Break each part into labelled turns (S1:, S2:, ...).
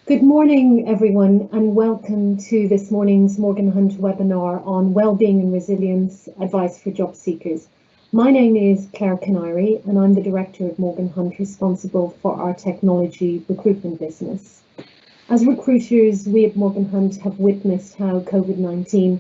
S1: Good morning, everyone, and welcome to this morning's Morgan Hunt webinar on Wellbeing and Resilience Advice for Job Seekers. My name is Claire Canary, and I'm the Director of Morgan Hunt, responsible for our technology recruitment business. As recruiters, we at Morgan Hunt have witnessed how COVID-19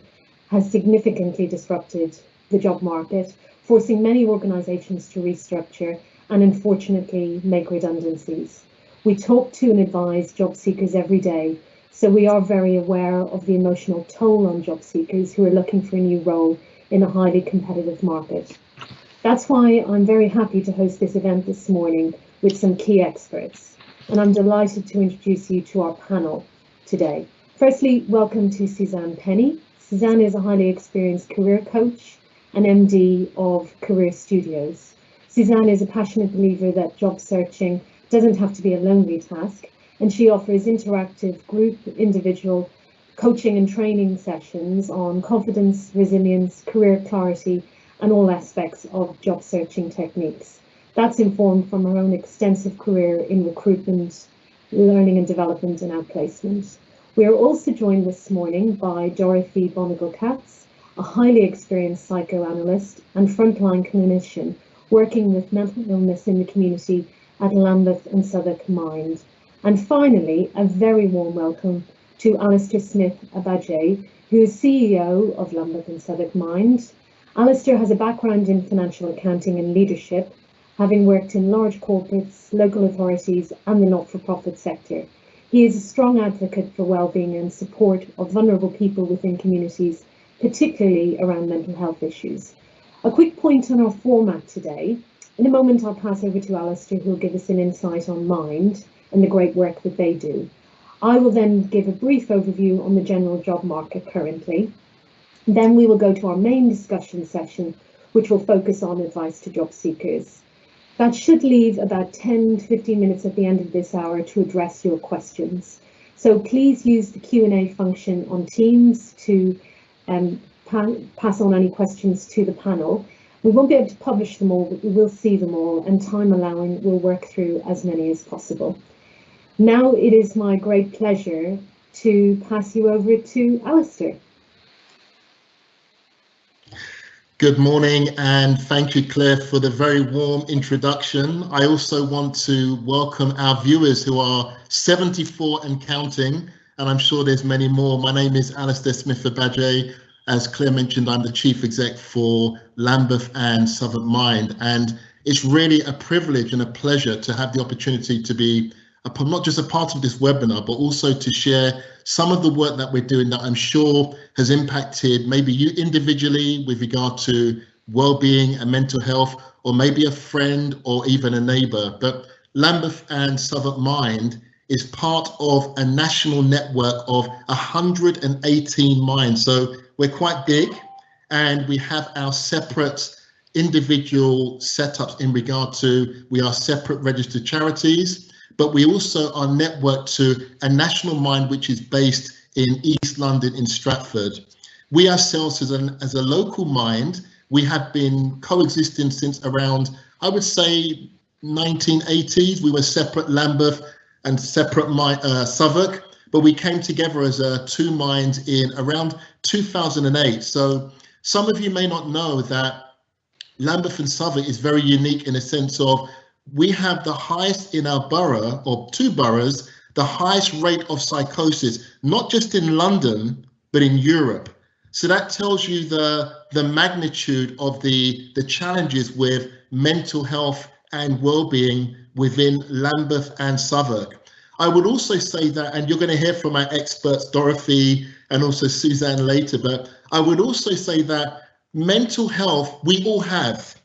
S1: has significantly disrupted the job market, forcing many organisations to restructure and unfortunately make redundancies. We talk to and advise job seekers every day, so we are very aware of the emotional toll on job seekers who are looking for a new role in a highly competitive market. That's why I'm very happy to host this event this morning with some key experts, and I'm delighted to introduce you to our panel today. Firstly, welcome to Suzanne Penny. Suzanne is a highly experienced career coach and MD of Career Studios. Suzanne is a passionate believer that job searching doesn't have to be a lonely task, and she offers interactive group, individual coaching and training sessions on confidence, resilience, career clarity, and all aspects of job searching techniques. That's informed from her own extensive career in recruitment, learning and development, and outplacement. We are also joined this morning by Dorothee Bonnigal-Katz, a highly experienced psychoanalyst and frontline clinician working with mental illness in the community at Lambeth Southwark Mind. And finally, a very warm welcome to Alastair Smith-Agbaje, who is CEO of Lambeth Southwark Mind. Alistair has a background in financial accounting and leadership, having worked in large corporates, local authorities, and the not-for-profit sector. He is a strong advocate for wellbeing and support of vulnerable people within communities, particularly around mental health issues. A quick point on our format today. In a moment, I'll pass over to Alistair, who will give us an insight on Mind and the great work that they do. I will then give a brief overview on the general job market currently. Then we will go to our main discussion session, which will focus on advice to job seekers. That should leave about 10 to 15 minutes at the end of this hour to address your questions. So please use the Q&A function on Teams to pass on any questions to the panel. We won't be able to publish them all, but we will see them all, and time allowing, we'll work through as many as possible. Now it is my great pleasure to pass you over to Alistair.
S2: Good morning, and thank you, Claire, for the very warm introduction. I also want to welcome our viewers who are 74 and counting, and I'm sure there's many more. My name is Alastair Smith-Agbaje. As Claire mentioned, I'm the Chief Exec for Lambeth Southwark Mind, and it's really a privilege and a pleasure to have the opportunity to be not just a part of this webinar, but also to share some of the work that we're doing that I'm sure has impacted maybe you individually with regard to well-being and mental health, or maybe a friend or even a neighbour. But Lambeth Southwark Mind is part of a national network of 118 minds. So we're quite big, and we have our separate individual setups in regard to, we are separate registered charities, but we also are networked to a national mind which is based in East London in Stratford. We ourselves as a local mind, we have been coexisting since around, I would say, 1980s. We were separate Lambeth and separate Southwark, but we came together as two minds in around 2008. So some of you may not know that Lambeth and Southwark is very unique in a sense of we have the highest in our borough, or two boroughs, the highest rate of psychosis, not just in London, but in Europe. So that tells you the magnitude of the challenges with mental health and well-being within Lambeth and Southwark. I would also say that, and you're going to hear from our experts, Dorothee and also Suzanne later, but I would also say that mental health, we all have.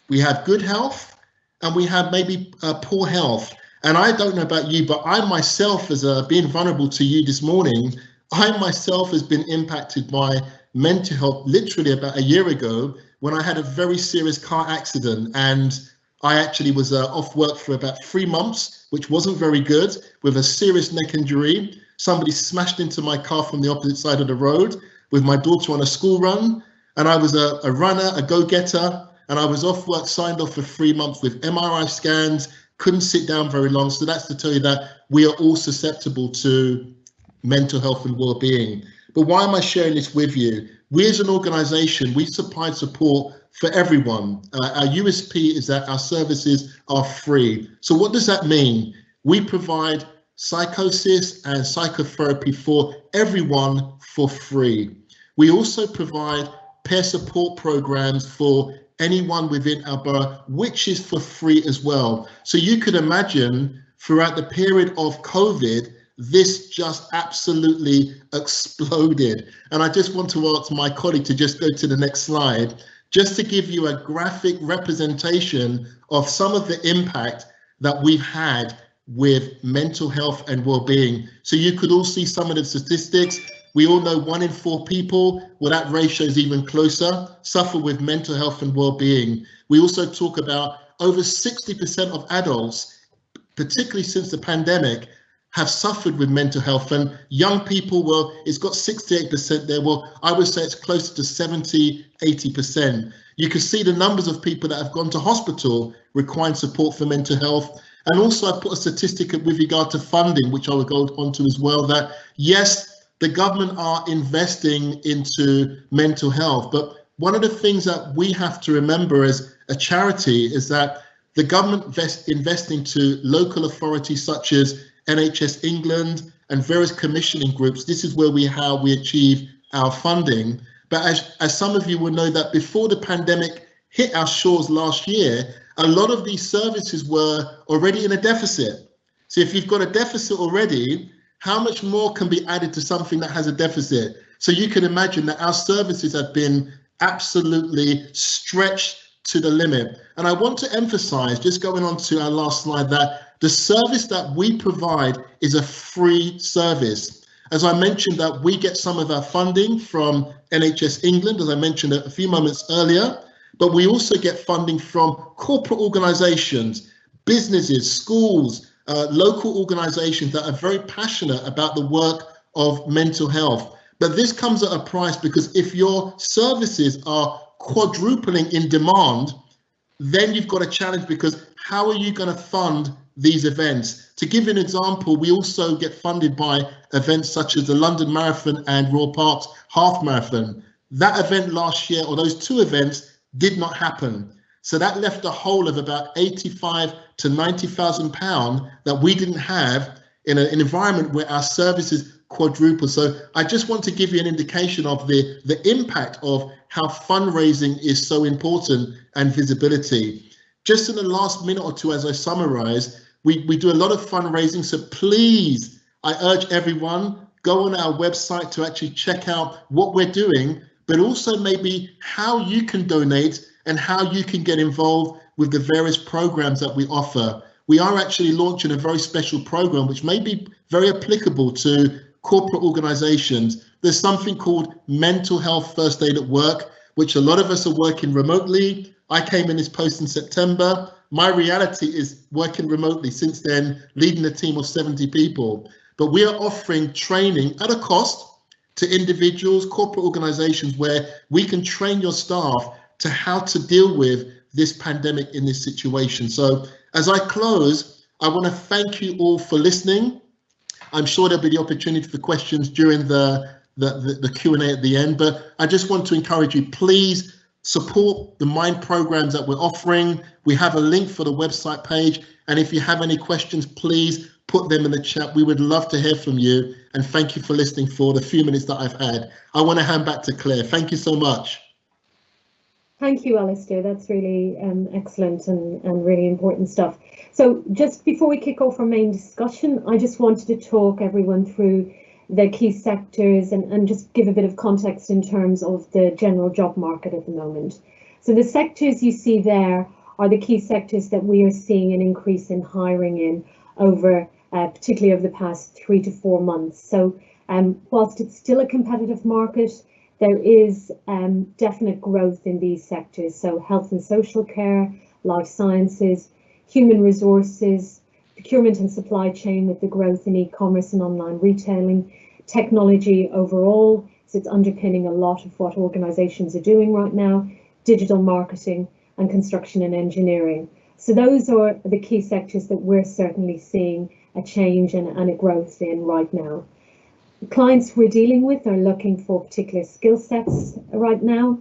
S2: We have good health and we have maybe poor health. And I don't know about you, but I myself, as being vulnerable to you this morning, I myself has been impacted by mental health literally about a year ago when I had a very serious car accident, and I actually was off work for about 3 months, which wasn't very good, with a serious neck injury. Somebody smashed into my car from the opposite side of the road with my daughter on a school run. And I was a runner, a go-getter, and I was off work, signed off for 3 months with MRI scans, couldn't sit down very long. So that's to tell you that we are all susceptible to mental health and well-being. But why am I sharing this with you? We as an organisation, we provide support for everyone. Our USP is that our services are free. So what does that mean? We provide psychosis and psychotherapy for everyone for free. We also provide peer support programs for anyone within our borough, which is for free as well. So you could imagine throughout the period of COVID, this just absolutely exploded. And I just want to ask my colleague to just go to the next slide, just to give you a graphic representation of some of the impact that we've had with mental health and well-being. So you could all see some of the statistics. We all know 1 in 4 people, well, that ratio is even closer, suffer with mental health and well-being. We also talk about over 60% of adults, particularly since the pandemic, have suffered with mental health, and young people, well, it's got 68% there. Well, I would say it's closer to 70, 80%. You can see the numbers of people that have gone to hospital requiring support for mental health. And also I put a statistic with regard to funding, which I will go on to as well, that yes, the government are investing into mental health, but one of the things that we have to remember as a charity is that the government investing to local authorities such as NHS England and various commissioning groups. This is where we achieve our funding. But as some of you will know, that before the pandemic hit our shores last year, a lot of these services were already in a deficit. So if you've got a deficit already, how much more can be added to something that has a deficit? So you can imagine that our services have been absolutely stretched to the limit. And I want to emphasize, just going on to our last slide, that the service that we provide is a free service. As I mentioned, that we get some of our funding from NHS England, as I mentioned a few moments earlier, but we also get funding from corporate organisations, businesses, schools, local organisations that are very passionate about the work of mental health. But this comes at a price, because if your services are quadrupling in demand, then you've got a challenge, because how are you going to fund these events? To give you an example, we also get funded by events such as the London Marathon and Royal Parks Half Marathon. That event last year, or those 2 events, did not happen. So that left a hole of about 85 to 90,000 pounds that we didn't have in an environment where our services quadruple. So I just want to give you an indication of the impact of how fundraising is so important and visibility. Just in the last minute or two, as I summarize, we do a lot of fundraising. So please, I urge everyone, go on our website to actually check out what we're doing, but also maybe how you can donate and how you can get involved with the various programs that we offer. We are actually launching a very special program which may be very applicable to corporate organizations. There's something called Mental Health First Aid at Work, which a lot of us are working remotely. I came in this post in September. My reality is working remotely since then, leading a team of 70 people. But we are offering training at a cost to individuals, corporate organizations, where we can train your staff to how to deal with this pandemic in this situation. So as I close, I want to thank you all for listening. I'm sure there'll be the opportunity for questions during the Q&A at the end, but I just want to encourage you, please support the Mind programs that we're offering. We have a link for the website page, and if you have any questions, please put them in the chat. We would love to hear from you, and thank you for listening for the few minutes that I've had. I want to hand back to Claire. Thank you so much.
S1: Thank you, Alistair. That's really excellent and really important stuff. So just before we kick off our main discussion, I just wanted to talk everyone through the key sectors and just give a bit of context in terms of the general job market at the moment. So the sectors you see there are the key sectors that we are seeing an increase in hiring in over, particularly over the past 3 to 4 months. So whilst it's still a competitive market, there is definite growth in these sectors. So health and social care, life sciences, human resources, procurement and supply chain with the growth in e-commerce and online retailing, technology overall, so it's underpinning a lot of what organisations are doing right now, digital marketing and construction and engineering. So those are the key sectors that we're certainly seeing a change and a growth in right now. The clients we're dealing with are looking for particular skill sets right now,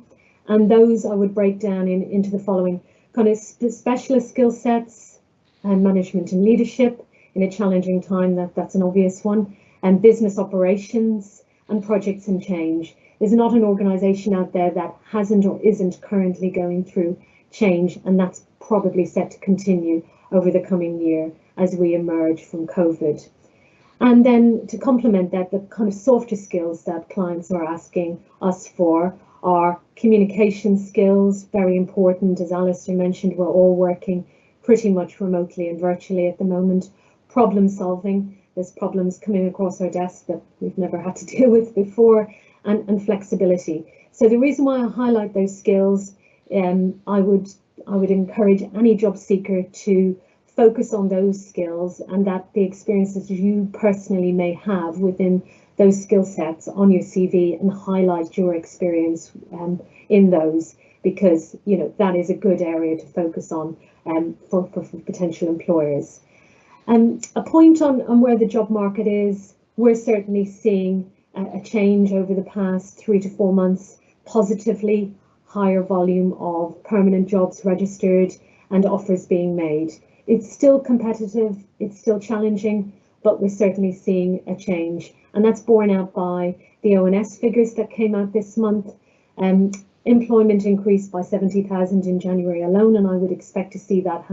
S1: and those I would break down into the following kind of specialist skill sets and management and leadership in a challenging time, that's an obvious one, and business operations and projects and change. There's not an organisation out there that hasn't or isn't currently going through change, and that's probably set to continue over the coming year as we emerge from COVID. And then to complement that, the kind of softer skills that clients are asking us for are communication skills, very important. As Alistair mentioned, we're all working pretty much remotely and virtually at the moment. Problem solving, there's problems coming across our desk that we've never had to deal with before, and flexibility. So the reason why I highlight those skills, I would encourage any job seeker to focus on those skills, and that the experiences you personally may have within those skill sets on your CV, and highlight your experience in those, because that is a good area to focus on for potential employers. A point on where the job market is, we're certainly seeing a change over the past 3 to 4 months, positively, higher volume of permanent jobs registered and offers being made. It's still competitive, it's still challenging, but we're certainly seeing a change. And that's borne out by the ONS figures that came out this month. Employment increased by 70,000 in January alone, and I would expect to see that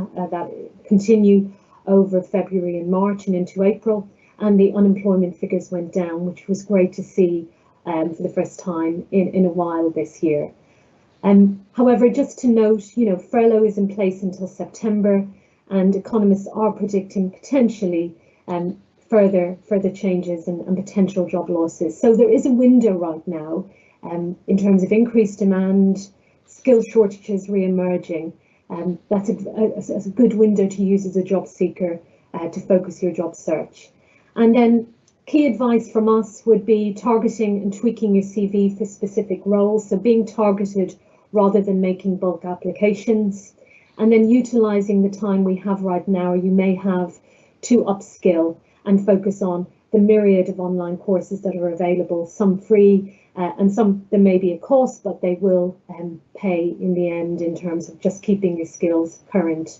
S1: continue over February and March and into April. And the unemployment figures went down, which was great to see for the first time in a while this year. However, just to note, furlough is in place until September, and economists are predicting potentially further changes and potential job losses. So there is a window right now in terms of increased demand, skill shortages re-emerging. That's a good window to use as a job seeker to focus your job search. And then key advice from us would be targeting and tweaking your CV for specific roles, so being targeted rather than making bulk applications, and then utilising the time we have right now. You may have to upskill and focus on the myriad of online courses that are available, some free and some there may be a cost, but they will pay in the end in terms of just keeping your skills current.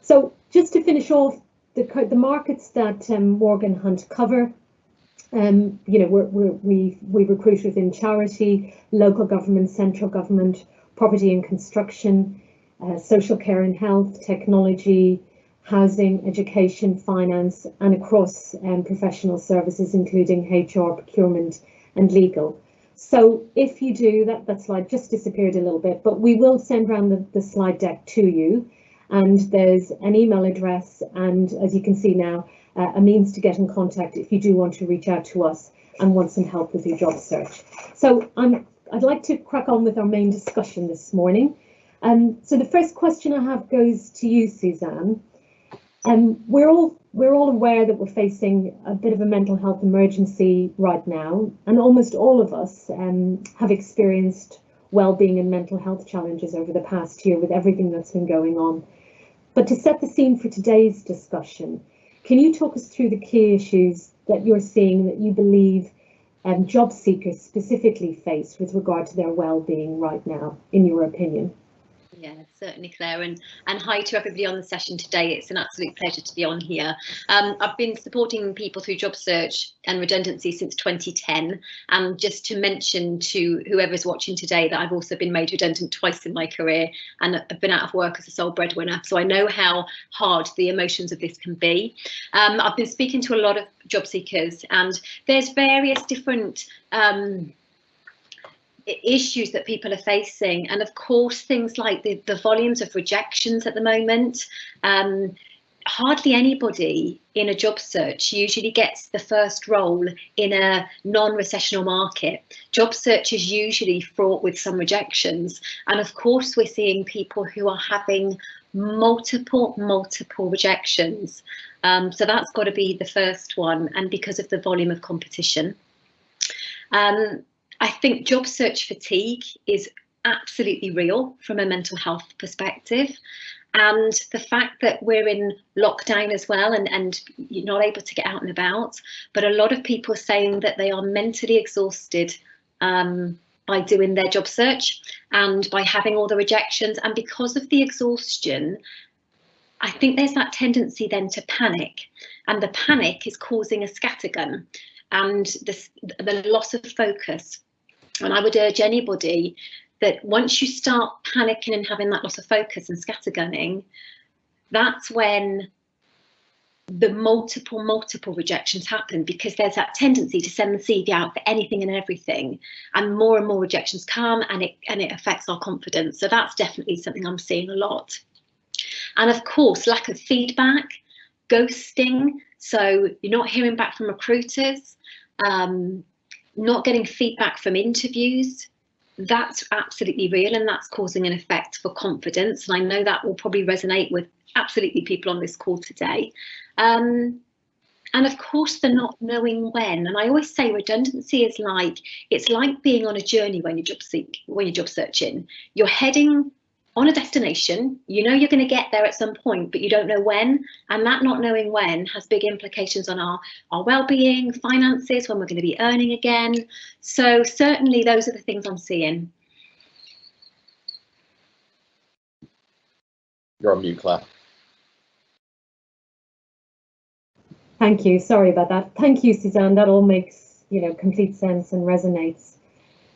S1: So just to finish off, the markets that Morgan Hunt cover, we recruit within charity, local government, central government, property and construction, social care and health, technology, housing, education, finance, and across professional services, including HR, procurement, and legal. So if you do, that slide just disappeared a little bit, but we will send around the slide deck to you. And there's an email address, and as you can see now, a means to get in contact if you do want to reach out to us and want some help with your job search. So I'd like to crack on with our main discussion this morning. So the first question I have goes to you, Suzanne. We're all aware that we're facing a bit of a mental health emergency right now, and almost all of us have experienced well-being and mental health challenges over the past year with everything that's been going on. But to set the scene for today's discussion, can you talk us through the key issues that you're seeing that you believe job seekers specifically face with regard to their well-being right now, in your opinion?
S3: Yeah, certainly, Claire, and hi to everybody on the session today. It's an absolute pleasure to be on here. I've been supporting people through job search and redundancy since 2010, and just to mention to whoever's watching today that I've also been made redundant twice in my career, and I've been out of work as a sole breadwinner, so I know how hard the emotions of this can be. I've been speaking to a lot of job seekers, and there's various different issues that people are facing, and of course things like the volumes of rejections at the moment. Hardly anybody in a job search usually gets the first role in a non-recessional market. Job search is usually fraught with some rejections, and of course we're seeing people who are having multiple rejections. So that's got to be the first one, and because of the volume of competition. I think job search fatigue is absolutely real from a mental health perspective, And the fact that we're in lockdown as well, and you're not able to get out and about, but a lot of people are saying that they are mentally exhausted by doing their job search and by having all the rejections. And because of the exhaustion, I think there's that tendency then to panic, and the panic is causing a scattergun and the loss of focus. And I would urge anybody that once you start panicking and having that loss of focus and scattergunning, that's when the multiple rejections happen, because there's that tendency to send the CV out for anything and everything, and more rejections come, and it affects our confidence. So that's definitely something I'm seeing a lot. And of course, lack of feedback, ghosting. So you're not hearing back from recruiters, not getting feedback from interviews. That's absolutely real, and that's causing an effect for confidence. And I know that will probably resonate with absolutely people on this call today. And of course, the not knowing when. And I always say redundancy is it's like being on a journey when you're job searching. You're heading on a destination, you know you're going to get there at some point, but you don't know when. And that not knowing when has big implications on our well-being, finances, when we're going to be earning again. So certainly those are the things I'm seeing.
S4: You're on mute, Claire.
S1: Thank you. Sorry about that. Thank you, Suzanne. That all makes, complete sense and resonates.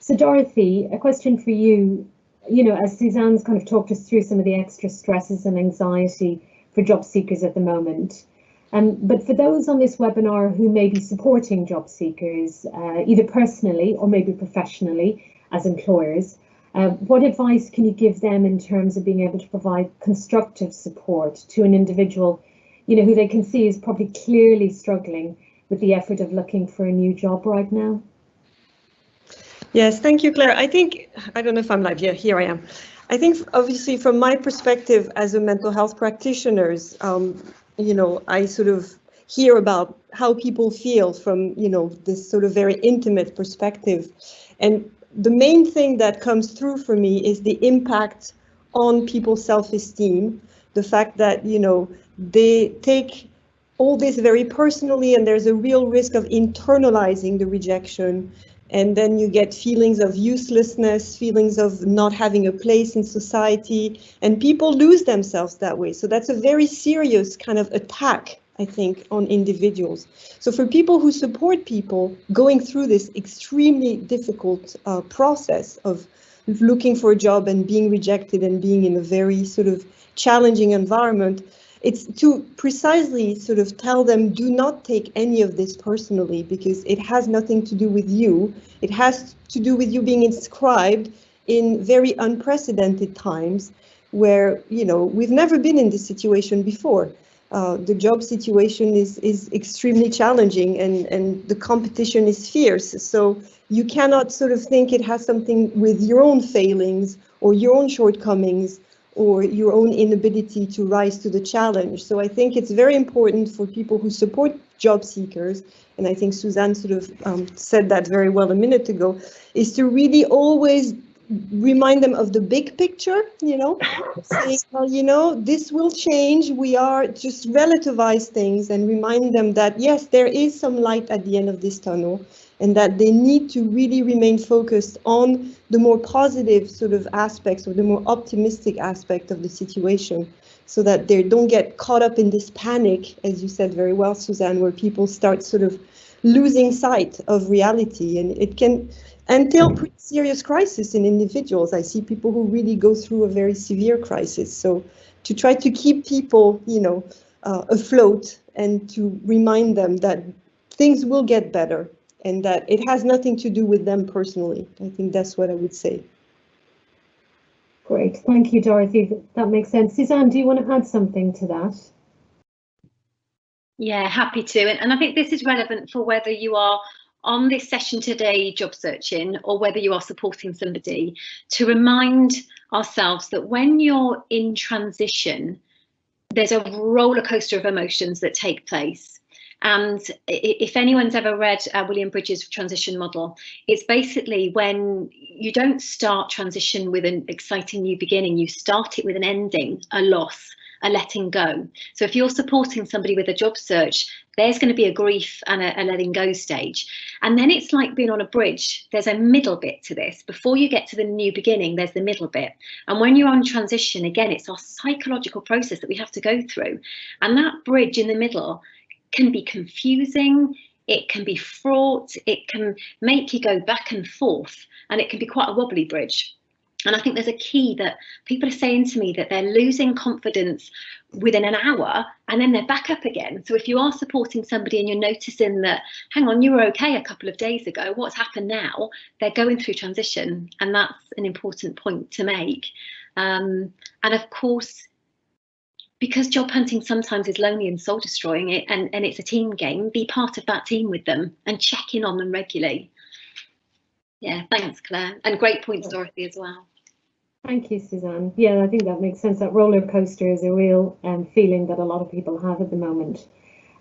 S1: So Dorothee, a question for you. As Suzanne's kind of talked us through some of the extra stresses and anxiety for job seekers at the moment. But for those on this webinar who may be supporting job seekers, either personally or maybe professionally as employers, what advice can you give them in terms of being able to provide constructive support to an individual, who they can see is probably clearly struggling with the effort of looking for a new job right now?
S5: Yes, thank you, Claire. I don't know if I'm live. Yeah, here I am. I think obviously from my perspective as a mental health practitioner, I sort of hear about how people feel from, this sort of very intimate perspective. And the main thing that comes through for me is the impact on people's self-esteem, the fact that, they take all this very personally, and there's a real risk of internalizing the rejection. And then you get feelings of uselessness, feelings of not having a place in society, and people lose themselves that way. So that's a very serious kind of attack, I think, on individuals. So for people who support people going through this extremely difficult process of looking for a job and being rejected and being in a very sort of challenging environment, it's to precisely sort of tell them, do not take any of this personally, because it has nothing to do with you. It has to do with you being inscribed in very unprecedented times where, we've never been in this situation before. The job situation is extremely challenging, and the competition is fierce. So you cannot sort of think it has something with your own failings or your own shortcomings or your own inability to rise to the challenge. So I think it's very important for people who support job seekers, and I think Suzanne sort of said that very well a minute ago, is to really always remind them of the big picture, saying, well, this will change. We are just relativize things and remind them that, yes, there is some light at the end of this tunnel, and that they need to really remain focused on the more positive sort of aspects or the more optimistic aspect of the situation, so that they don't get caught up in this panic, as you said very well, Suzanne, where people start sort of losing sight of reality, and it can entail pretty serious crisis in individuals. I see people who really go through a very severe crisis. So to try to keep people, afloat, and to remind them that things will get better, and that it has nothing to do with them personally. I think that's what I would say.
S1: Great, thank you, Dorothee. That makes sense. Suzanne, do you want to add something to that?
S3: Yeah, happy to. And I think this is relevant for whether you are on this session today job searching or whether you are supporting somebody, to remind ourselves that when you're in transition, there's a roller coaster of emotions that take place. And if anyone's ever read William Bridges' transition model, it's basically when you don't start transition with an exciting new beginning, you start it with an ending, a loss, a letting go. So if you're supporting somebody with a job search, there's going to be a grief and a letting go stage. And then it's like being on a bridge. There's a middle bit to this. Before you get to the new beginning, there's the middle bit. And when you're on transition, again, it's our psychological process that we have to go through. And that bridge in the middle can be confusing, it can be fraught, it can make you go back and forth, and it can be quite a wobbly bridge. And I think there's a key that people are saying to me that they're losing confidence within an hour and then they're back up again. So if you are supporting somebody and you're noticing that, hang on, you were okay a couple of days ago, what's happened now? They're going through transition, and that's an important point to make. And of course, because job hunting sometimes is lonely and soul destroying, and it's a team game, be part of that team with them and check in on them regularly. Yeah, thanks, Claire. And great points, Dorothee, as well.
S1: Thank you, Suzanne. Yeah, I think that makes sense. That roller coaster is a real feeling that a lot of people have at the moment.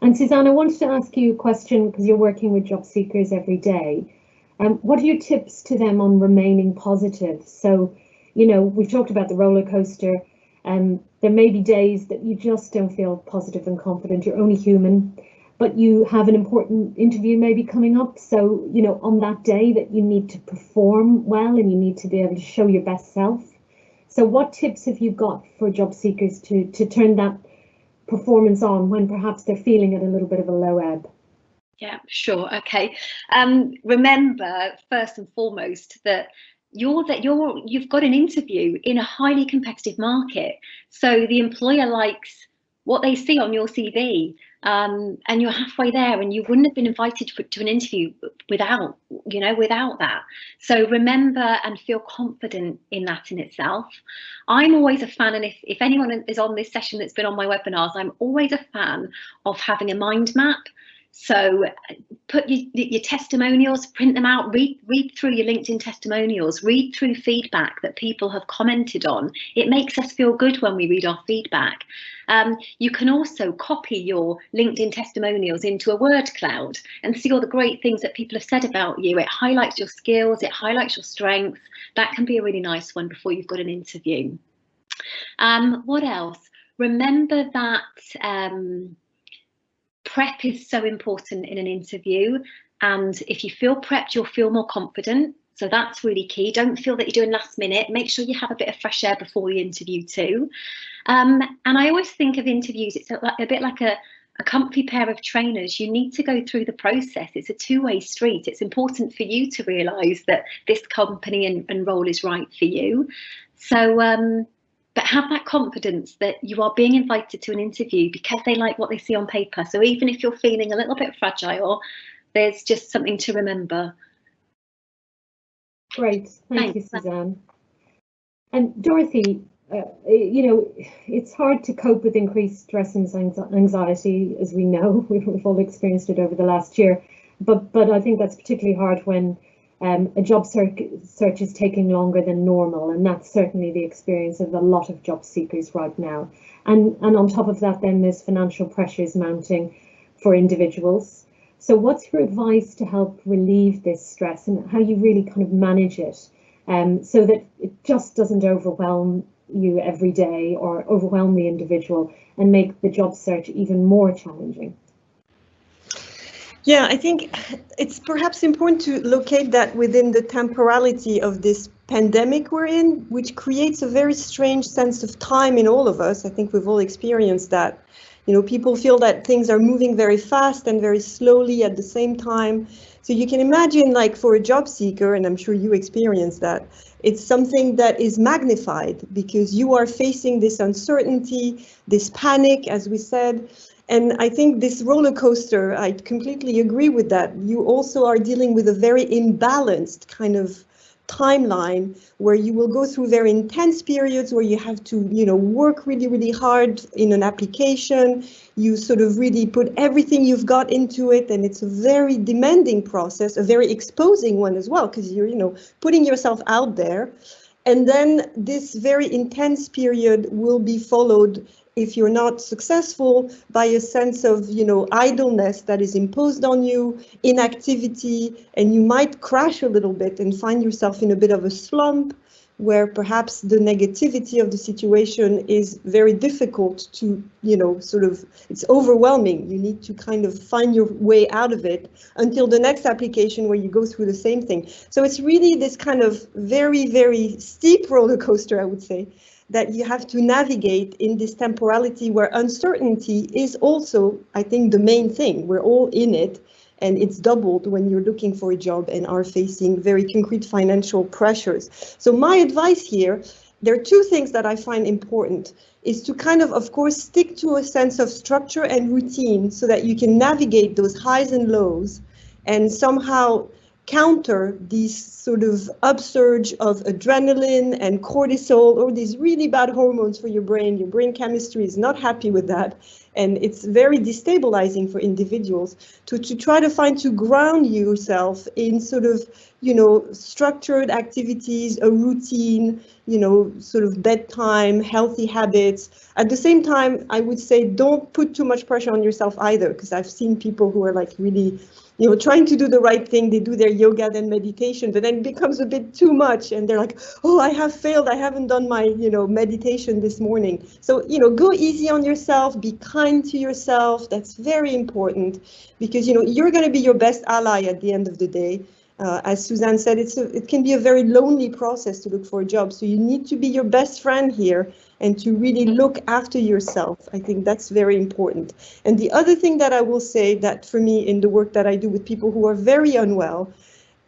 S1: And Suzanne, I wanted to ask you a question because you're working with job seekers every day. What are your tips to them on remaining positive? So, you know, we've talked about the roller coaster. There may be days that you just don't feel positive and confident. You're only human. But you have an important interview maybe coming up. So, you know, on that day that you need to perform well and you need to be able to show your best self. So what tips have you got for job seekers to turn that performance on when perhaps they're feeling at a little bit of a low ebb?
S3: Yeah, sure. OK. Remember, first and foremost, that you've got an interview in a highly competitive market. So the employer likes what they see on your CV. And you're halfway there, and you wouldn't have been invited to an interview without that. So remember and feel confident in that in itself. I'm always a fan, and if anyone is on this session that's been on my webinars, I'm always a fan of having a mind map. So put your testimonials, print them out, read through your LinkedIn testimonials, read through feedback that people have commented on. It makes us feel good when we read our feedback. You can also copy your LinkedIn testimonials into a word cloud and see all the great things that people have said about you. It highlights your skills, it highlights your strengths. That can be a really nice one before you've got an interview. What else? Remember that prep is so important in an interview, and if you feel prepped, you'll feel more confident. So that's really key. Don't feel that you're doing last minute. Make sure you have a bit of fresh air before the interview too. And I always think of interviews, it's a bit like a comfy pair of trainers. You need to go through the process. It's a two-way street. It's important for you to realise that this company and role is right for you. So but have that confidence that you are being invited to an interview because they like what they see on paper. So even if you're feeling a little bit fragile, there's just something to remember.
S1: Great, thank you, Suzanne. And Dorothee, you know, it's hard to cope with increased stress and anxiety, as we know. We've all experienced it over the last year. But I think that's particularly hard when a job search is taking longer than normal, and that's certainly the experience of a lot of job seekers right now. And on top of that, then there's financial pressures mounting for individuals. So what's your advice to help relieve this stress and how you really kind of manage it so that it just doesn't overwhelm you every day or overwhelm the individual and make the job search even more challenging?
S5: Yeah, I think it's perhaps important to locate that within the temporality of this pandemic we're in, which creates a very strange sense of time in all of us. I think we've all experienced that. You know, people feel that things are moving very fast and very slowly at the same time. So you can imagine, like, for a job seeker, and I'm sure you experience that, it's something that is magnified because you are facing this uncertainty, this panic, as we said. And I think this roller coaster, I completely agree with that. You also are dealing with a very imbalanced kind of timeline where you will go through very intense periods where you have to, you know, work really, really hard in an application. You sort of really put everything you've got into it, and it's a very demanding process, a very exposing one as well, because you're, you know, putting yourself out there. And then this very intense period will be followed if you're not successful, by a sense of, idleness that is imposed on you, inactivity, and you might crash a little bit and find yourself in a bit of a slump where perhaps the negativity of the situation is very difficult to, it's overwhelming. You need to kind of find your way out of it until the next application where you go through the same thing. So it's really this kind of very, very steep roller coaster, I would say, that you have to navigate in this temporality where uncertainty is also, I think, the main thing. We're all in it. And it's doubled when you're looking for a job and are facing very concrete financial pressures. So my advice here, there are two things that I find important, is to kind of course, stick to a sense of structure and routine so that you can navigate those highs and lows and somehow counter these sort of upsurge of adrenaline and cortisol, or these really bad hormones for your brain. Your brain chemistry is not happy with that. And it's very destabilizing for individuals to try to ground yourself in sort of, structured activities, a routine, sort of bedtime, healthy habits. At the same time, I would say don't put too much pressure on yourself either, because I've seen people who are like really, trying to do the right thing. They do their yoga, then meditation, but then it becomes a bit too much. And they're like, oh, I have failed. I haven't done my, meditation this morning. So, go easy on yourself, be kind to yourself. That's very important because, you're going to be your best ally at the end of the day. As Suzanne said, it can be a very lonely process to look for a job. So you need to be your best friend here and to really look after yourself. I think that's very important. And the other thing that I will say that for me in the work that I do with people who are very unwell,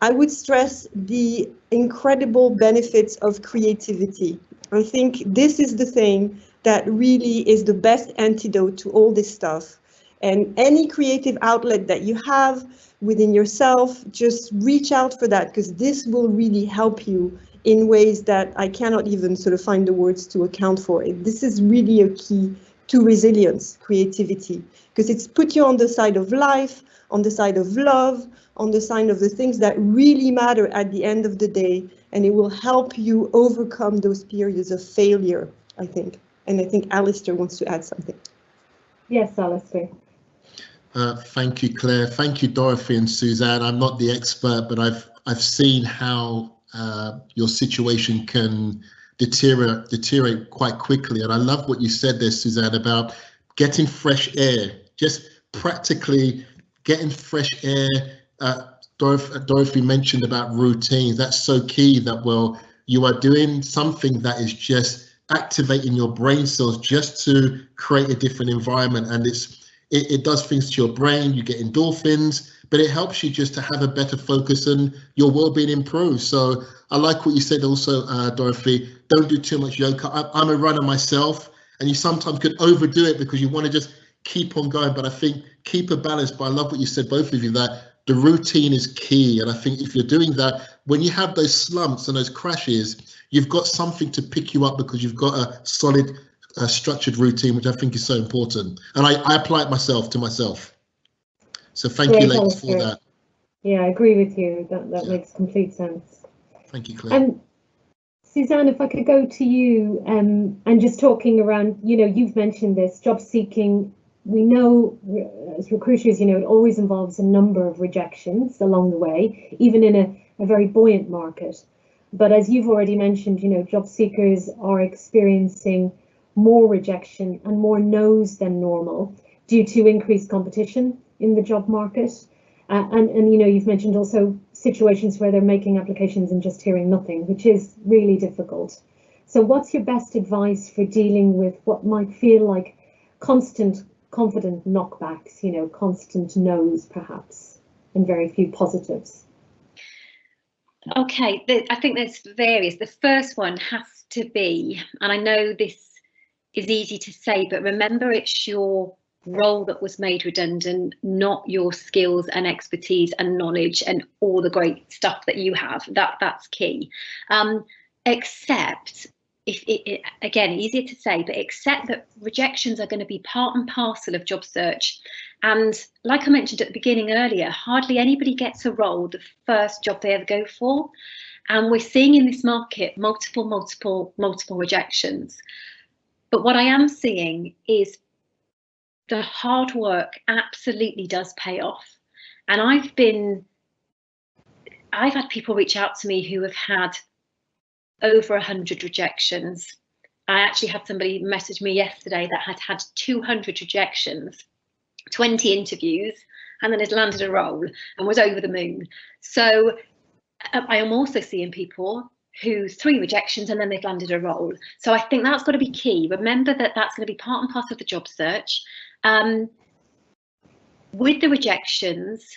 S5: I would stress the incredible benefits of creativity. I think this is the thing that really is the best antidote to all this stuff. And any creative outlet that you have within yourself, just reach out for that, because this will really help you in ways that I cannot even sort of find the words to account for. This is really a key to resilience, creativity, because it's put you on the side of life, on the side of love, on the side of the things that really matter at the end of the day, and it will help you overcome those periods of failure, I think. And I think Alistair wants to add something.
S1: Yes, Alistair.
S2: Thank you, Claire. Thank you, Dorothee and Suzanne. I'm not the expert, but I've seen how your situation can deteriorate quite quickly. And I love what you said there, Suzanne, about getting fresh air, just practically getting fresh air. Dorothee mentioned about routines. That's so key, that, well, you are doing something that is just activating your brain cells just to create a different environment. And it does things to your brain. You get endorphins, but it helps you just to have a better focus and your well-being improves. So I like what you said also, Dorothee, don't do too much yoga. I'm a runner myself, and you sometimes could overdo it because you want to just keep on going. But I think keep a balance. But I love what you said, both of you, that the routine is key. And I think if you're doing that, when you have those slumps and those crashes, you've got something to pick you up because you've got a solid structured routine, which I think is so important. And I apply it myself to myself. So thank you, ladies, for that.
S1: Yeah, I agree with you. That makes complete sense.
S2: Thank you, Claire.
S1: And Suzanne, if I could go to you, and just talking around, you've mentioned this, job seeking. We know as recruiters, it always involves a number of rejections along the way, even in a very buoyant market. But as you've already mentioned, job seekers are experiencing more rejection and more no's than normal due to increased competition in the job market. And you've mentioned also situations where they're making applications and just hearing nothing, which is really difficult. So what's your best advice for dealing with what might feel like constant confident knockbacks, constant no's perhaps, and very few positives?
S3: Okay, I think there's various. The first one has to be, and I know this is easy to say, but remember it's your role that was made redundant, not your skills and expertise and knowledge and all the great stuff that you have. That's key. Except, if it, again, easier to say, but accept that rejections are going to be part and parcel of job search. And like I mentioned at the beginning earlier, hardly anybody gets a role the first job they ever go for. And we're seeing in this market multiple rejections. But what I am seeing is the hard work absolutely does pay off. And I've had people reach out to me who have had over 100 rejections. I actually had somebody message me yesterday that had 200 rejections, 20 interviews, and then has landed a role and was over the moon. So I am also seeing people who 3 rejections and then they've landed a role. So I think that's got to be key. Remember that that's going to be part and parcel of the job search. With the rejections,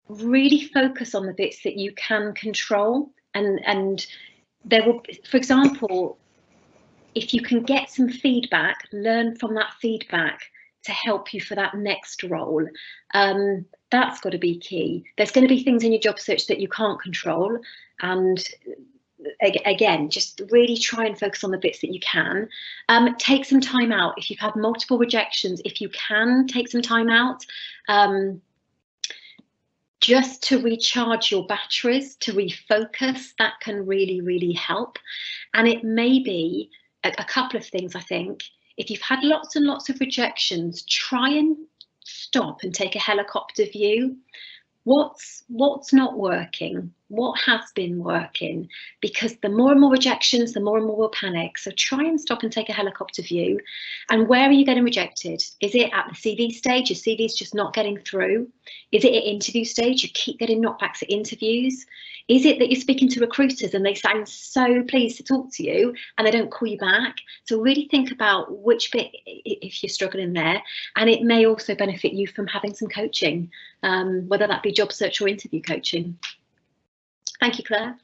S3: really focus on the bits that you can control, and there will, for example, if you can get some feedback, learn from that feedback to help you for that next role. That's got to be key. There's going to be things in your job search that you can't control, and again, just really try and focus on the bits that you can. Take some time out. If you've had multiple rejections, if you can take some time out, just to recharge your batteries, to refocus, that can really, really help. And it may be a couple of things, I think. If you've had lots and lots of rejections, try and stop and take a helicopter view. What's not working? What has been working? Because the more and more rejections, the more and more we'll panic. So try and stop and take a helicopter view. And where are you getting rejected? Is it at the CV stage? Your CV's just not getting through? Is it at interview stage? You keep getting knockbacks at interviews? Is it that you're speaking to recruiters and they sound so pleased to talk to you and they don't call you back? So really think about which bit, if you're struggling there, and it may also benefit you from having some coaching, whether that be job search or interview coaching. Thank you, Claire.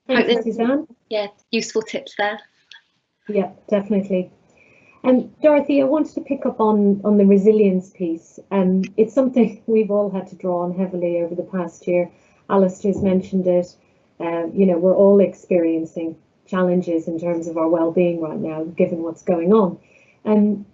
S1: Thank you, Suzanne.
S3: Yeah, useful tips there.
S1: Yeah, definitely. Dorothee, I wanted to pick up on the resilience piece. It's something we've all had to draw on heavily over the past year. Alistair's mentioned it. You know, we're all experiencing challenges in terms of our well-being right now, given what's going on. I'm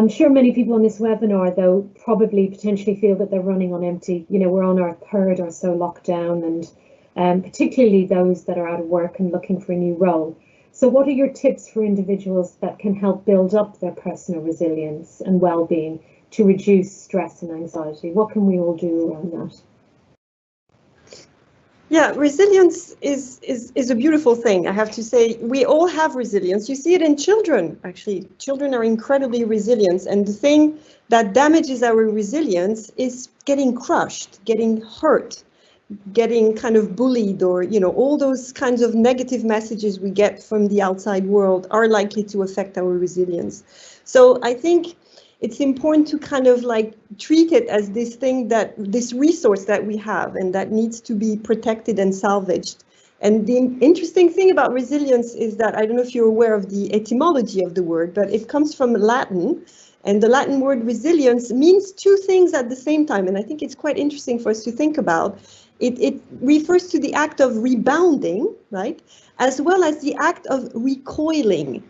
S1: sure many people on this webinar, though, probably potentially feel that they're running on empty. You know, we're on our 3rd or so lockdown, and particularly those that are out of work and looking for a new role. So what are your tips for individuals that can help build up their personal resilience and well-being to reduce stress and anxiety? What can we all do around that?
S5: Yeah, resilience is a beautiful thing. I have to say, we all have resilience. You see it in children, actually. Children are incredibly resilient. And the thing that damages our resilience is getting crushed, getting hurt, getting kind of bullied, or, you know, all those kinds of negative messages we get from the outside world are likely to affect our resilience. So I think it's important to kind of like treat it as this thing, that this resource that we have and that needs to be protected and salvaged. And the interesting thing about resilience is that, I don't know if you're aware of the etymology of the word, but it comes from Latin, and the Latin word resilience means 2 things at the same time. And I think it's quite interesting for us to think about. It refers to the act of rebounding, right, as well as the act of recoiling.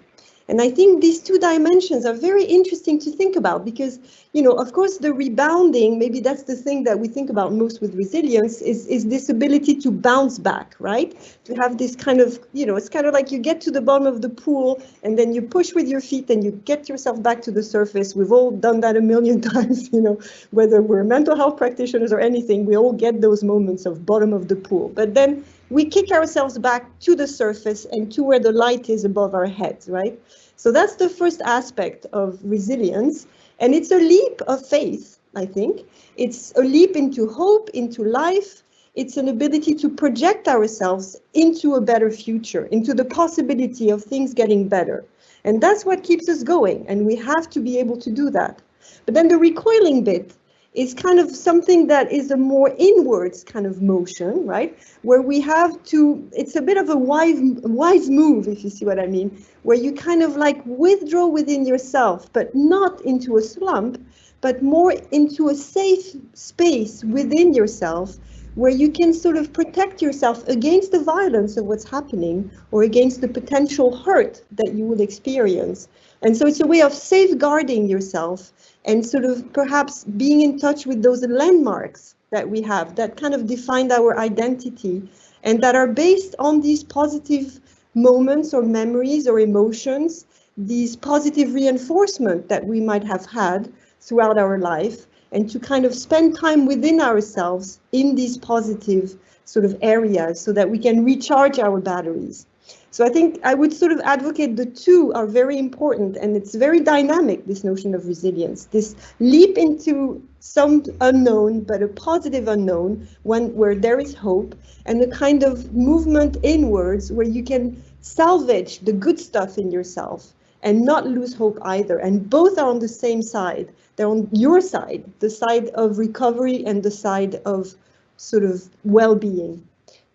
S5: And I think these 2 dimensions are very interesting to think about, because, you know, of course, the rebounding, maybe that's the thing that we think about most with resilience, is this ability to bounce back, right? To have this kind of, you know, it's kind of like you get to the bottom of the pool and then you push with your feet and you get yourself back to the surface. We've all done that a million times, you know, whether we're mental health practitioners or anything, we all get those moments of bottom of the pool. But then we kick ourselves back to the surface and to where the light is above our heads, right? So that's the first aspect of resilience. And it's a leap of faith, I think. It's a leap into hope, into life. It's an ability to project ourselves into a better future, into the possibility of things getting better. And that's what keeps us going. And we have to be able to do that. But then the recoiling bit is kind of something that is a more inwards kind of motion, right? Where we have to, it's a bit of a wise move, if you see what I mean, where you kind of like withdraw within yourself, but not into a slump, but more into a safe space within yourself, where you can sort of protect yourself against the violence of what's happening or against the potential hurt that you will experience. And so it's a way of safeguarding yourself and sort of perhaps being in touch with those landmarks that we have that kind of define our identity and that are based on these positive moments or memories or emotions these positive reinforcement that we might have had throughout our life, and to kind of spend time within ourselves in these positive sort of areas so that we can recharge our batteries. So I think I would sort of advocate the two are very important, and it's very dynamic, this notion of resilience, this leap into some unknown, but a positive unknown, where there is hope, and a kind of movement inwards where you can salvage the good stuff in yourself and not lose hope either. And both are on the same side. They're on your side, the side of recovery and the side of sort of well-being.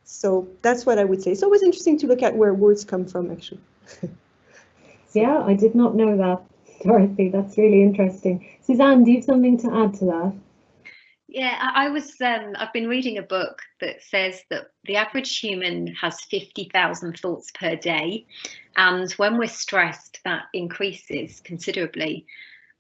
S5: So that's what I would say. It's always interesting to look at where words come from, actually.
S1: Yeah, I did not know that, Dorothee. That's really interesting. Suzanne, do you have something to add to that?
S3: Yeah, I've been reading a book that says that the average human has 50,000 thoughts per day. And when we're stressed, that increases considerably.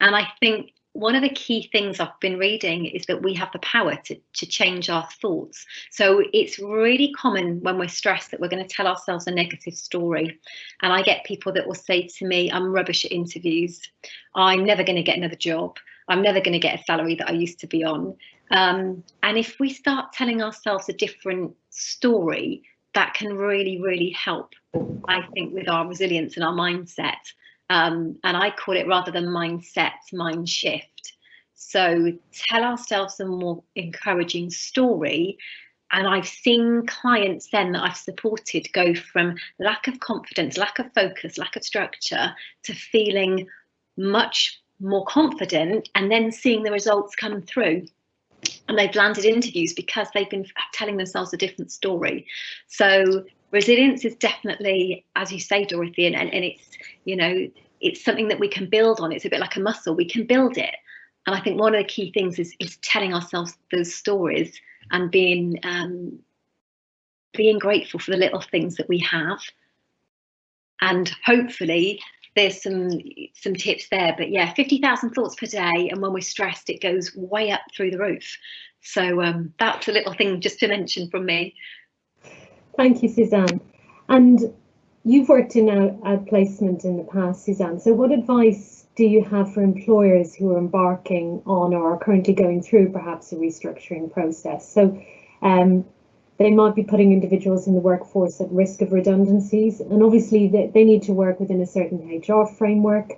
S3: And I think one of the key things I've been reading is that we have the power to change our thoughts. So it's really common when we're stressed that we're going to tell ourselves a negative story. And I get people that will say to me, I'm rubbish at interviews. I'm never going to get another job. I'm never going to get a salary that I used to be on. And if we start telling ourselves a different story, that can really, really help, I think, with our resilience and our mindset. And I call it, rather than mindset, mind shift. So tell ourselves a more encouraging story. And I've seen clients then that I've supported go from lack of confidence, lack of focus, lack of structure, to feeling much more confident, and then seeing the results come through. And they've landed interviews because they've been telling themselves a different story. So resilience is definitely, as you say, Dorothee, and it's, you know, it's something that we can build on. It's a bit like a muscle. We can build it. And I think one of the key things is telling ourselves those stories and being grateful for the little things that we have. And hopefully there's some tips there. But yeah, 50,000 thoughts per day. And when we're stressed, it goes way up through the roof. So that's a little thing just to mention from me.
S1: Thank you, Suzanne. And you've worked in outplacement in the past, Suzanne. So what advice do you have for employers who are embarking on or are currently going through perhaps a restructuring process? So they might be putting individuals in the workforce at risk of redundancies, and obviously they need to work within a certain HR framework.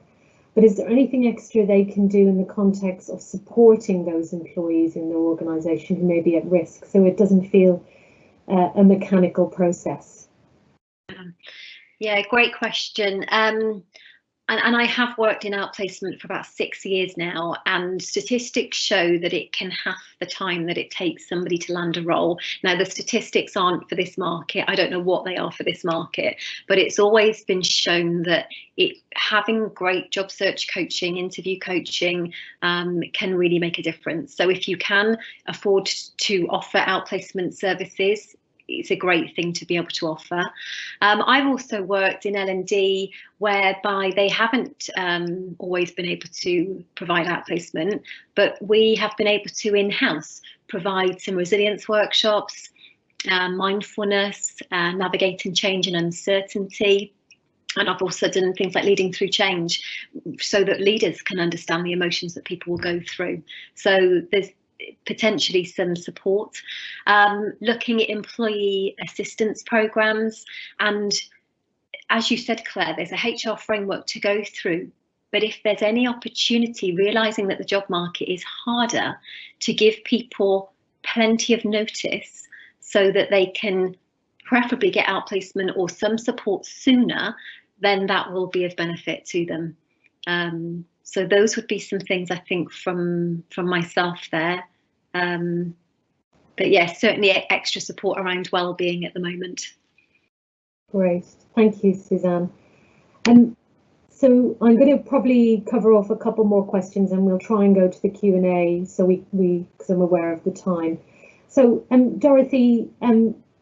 S1: But is there anything extra they can do in the context of supporting those employees in their organisation who may be at risk, so it doesn't feel a mechanical process?
S3: Yeah, great question. And I have worked in outplacement for about 6 years now, and statistics show that it can half the time that it takes somebody to land a role. Now, the statistics aren't for this market. I don't know what they are for this market, but it's always been shown that having great job search coaching, interview coaching can really make a difference. So if you can afford to offer outplacement services, it's a great thing to be able to offer. I've also worked in L&D whereby they haven't always been able to provide outplacement, but we have been able to in-house provide some resilience workshops, mindfulness, navigating change and uncertainty. And I've also done things like leading through change so that leaders can understand the emotions that people will go through. So there's potentially some support, looking at employee assistance programs. And as you said, Claire, there's a HR framework to go through. But if there's any opportunity, realising that the job market is harder, to give people plenty of notice so that they can preferably get outplacement or some support sooner, then that will be of benefit to them. So those would be some things I think from myself there. But yes, certainly extra support around well-being at the moment.
S1: Great, thank you, Suzanne. So I'm going to probably cover off a couple more questions, and we'll try and go to the Q&A. So because I'm aware of the time. So Dorothee,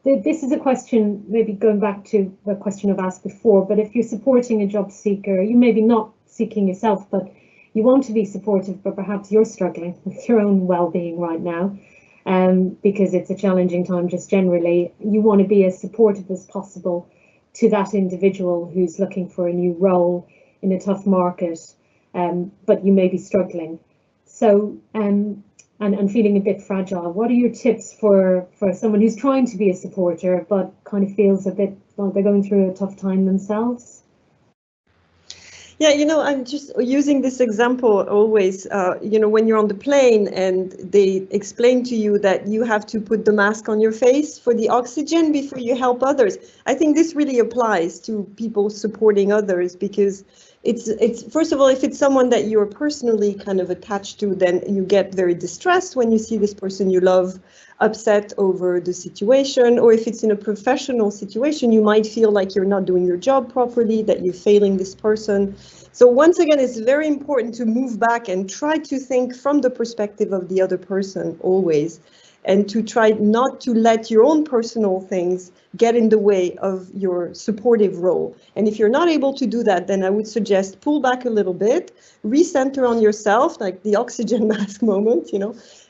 S1: this is a question, maybe going back to a question I've asked before, but if you're supporting a job seeker, you may be not seeking yourself, but you want to be supportive, but perhaps you're struggling with your own well-being right now, because it's a challenging time just generally. You want to be as supportive as possible to that individual who's looking for a new role. in a tough market, but you may be struggling. So, and feeling a bit fragile. What are your tips for someone who's trying to be a supporter, but kind of feels a bit like they're going through a tough time themselves?
S5: Yeah, I'm just using this example always, when you're on the plane and they explain to you that you have to put the mask on your face for the oxygen before you help others. I think this really applies to people supporting others, because it's first of all, if it's someone that you're personally kind of attached to, then you get very distressed when you see this person you love upset over the situation. Or if it's in a professional situation, you might feel like you're not doing your job properly, that you're failing this person. So once again, it's very important to move back and try to think from the perspective of the other person always, and to try not to let your own personal things get in the way of your supportive role. And if you're not able to do that, then I would suggest pull back a little bit, recenter on yourself, like the oxygen mask moment,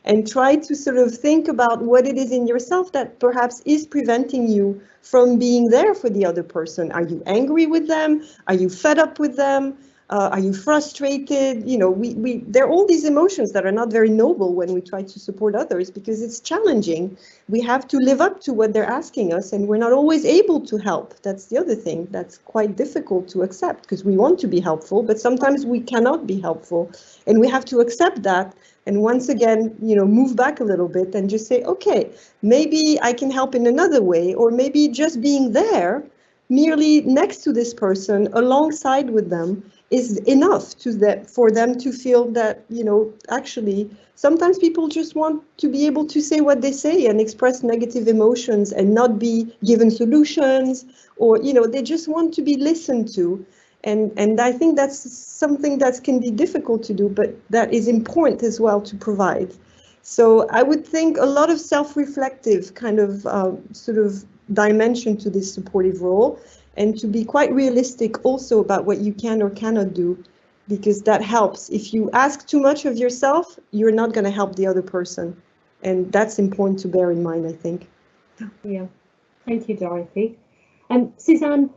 S5: and try to sort of think about what it is in yourself that perhaps is preventing you from being there for the other person. Are you angry with them? Are you fed up with them? Are you frustrated? There are all these emotions that are not very noble when we try to support others, because it's challenging. We have to live up to what they're asking us, and we're not always able to help. That's the other thing that's quite difficult to accept, because we want to be helpful, but sometimes we cannot be helpful, and we have to accept that. And once again, move back a little bit and just say, okay, maybe I can help in another way, or maybe just being there, merely next to this person, alongside with them, is enough for them to feel that, actually, sometimes people just want to be able to say what they say and express negative emotions and not be given solutions, or, they just want to be listened to. And I think that's something that can be difficult to do, but that is important as well to provide. So I would think a lot of self-reflective kind of sort of dimension to this supportive role, and to be quite realistic also about what you can or cannot do, because that helps. If you ask too much of yourself, you're not going to help the other person. And that's important to bear in mind, I think.
S1: Yeah, thank you, Dorothee. And Suzanne,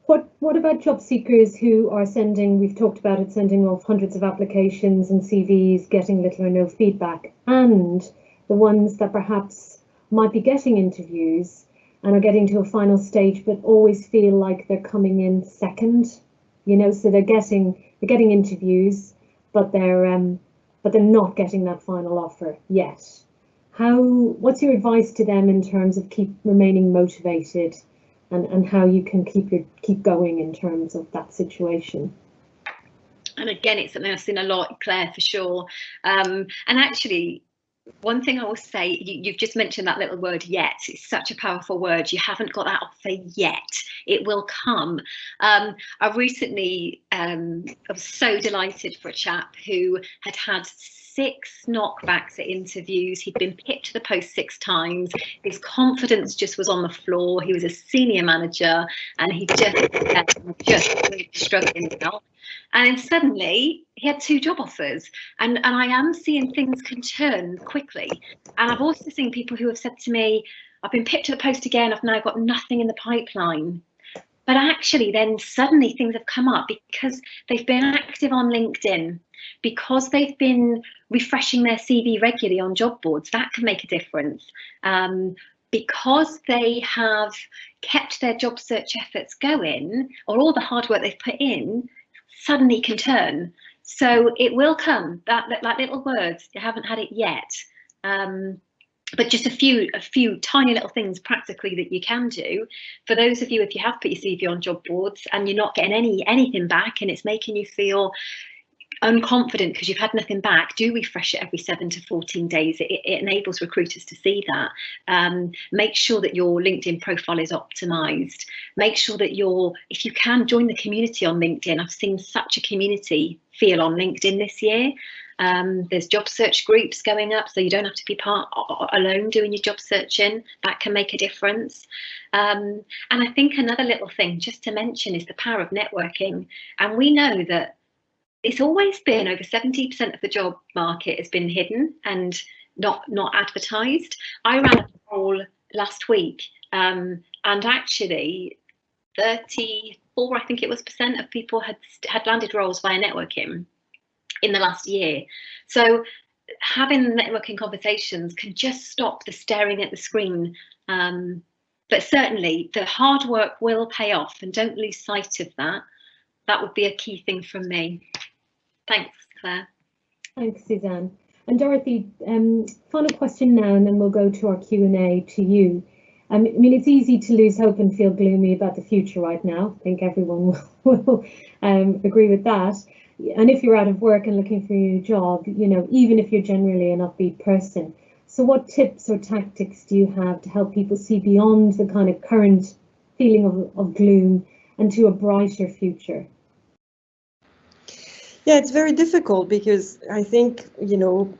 S1: what about job seekers who are we've talked about it, sending off hundreds of applications and CVs, getting little or no feedback, and the ones that perhaps might be getting interviews and are getting to a final stage, but always feel like they're coming in second, so they're getting interviews, but they're not getting that final offer yet. What's your advice to them in terms of remaining motivated, and how you can keep going in terms of that situation?
S3: And again, it's something I've seen a lot, Claire, for sure. And actually, one thing I will say, you've just mentioned that little word yet. It's such a powerful word. You haven't got that offer yet. It will come. I recently I was so delighted for a chap who had 6 knockbacks at interviews. He'd been picked to the post 6 times. His confidence just was on the floor. He was a senior manager, and he just really struggling now. And then suddenly he had 2 job offers, and I am seeing things can turn quickly. And I've also seen people who have said to me, I've been picked to the post again, I've now got nothing in the pipeline. But actually then suddenly things have come up because they've been active on LinkedIn, because they've been refreshing their CV regularly on job boards. That can make a difference. Because they have kept their job search efforts going, or all the hard work they've put in, suddenly can turn. So it will come, that little words, you haven't had it yet. But just a few tiny little things practically that you can do. For those of you, if you have put your CV on job boards and you're not getting anything back, and it's making you feel unconfident because you've had nothing back, do refresh it every 7 to 14 days. It enables recruiters to see that. Make sure that your LinkedIn profile is optimized. Make sure that if you can, join the community on LinkedIn. I've seen such a community feel on LinkedIn this year. There's job search groups going up, so you don't have to be alone doing your job searching. That can make a difference. And I think another little thing just to mention is the power of networking. And we know that it's always been over 70% of the job market has been hidden and not advertised. I ran a poll last week, and actually 34, I think it was, % of people had landed roles via networking in the last year. So having networking conversations can just stop the staring at the screen. But certainly the hard work will pay off, and don't lose sight of that. That would be a key thing from me. Thanks, Claire.
S1: Thanks, Suzanne. And Dorothee, final question now, and then we'll go to our Q&A to you. I mean, it's easy to lose hope and feel gloomy about the future right now. I think everyone will agree with that. And if you're out of work and looking for a new job, you know, even if you're generally an upbeat person. So what tips or tactics do you have to help people see beyond the kind of current feeling of gloom and to a brighter future?
S5: Yeah, it's very difficult because I think, you know,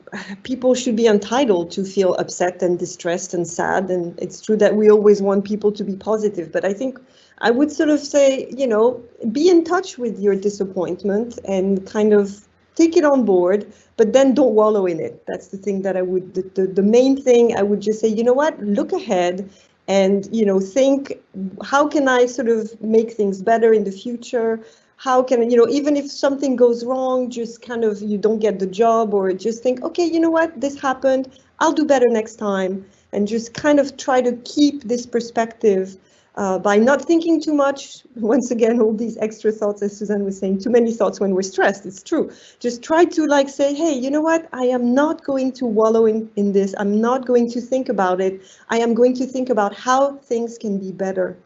S5: people should be entitled to feel upset and distressed and sad. And it's true that we always want people to be positive, but I think I would sort of say, you know, be in touch with your disappointment and kind of take it on board, but then don't wallow in it. That's the thing that I would, the main thing I would just say, you know what, look ahead and, you know, think, how can I sort of make things better in the future? How can, you know, even if something goes wrong, just kind of, you don't get the job, or just think, okay, you know what, this happened, I'll do better next time. And just kind of try to keep this perspective by not thinking too much. Once again, all these extra thoughts, as Suzanne was saying, too many thoughts when we're stressed, it's true. Just try to like say, hey, you know what, I am not going to wallow in this. I'm not going to think about it. I am going to think about how things can be better.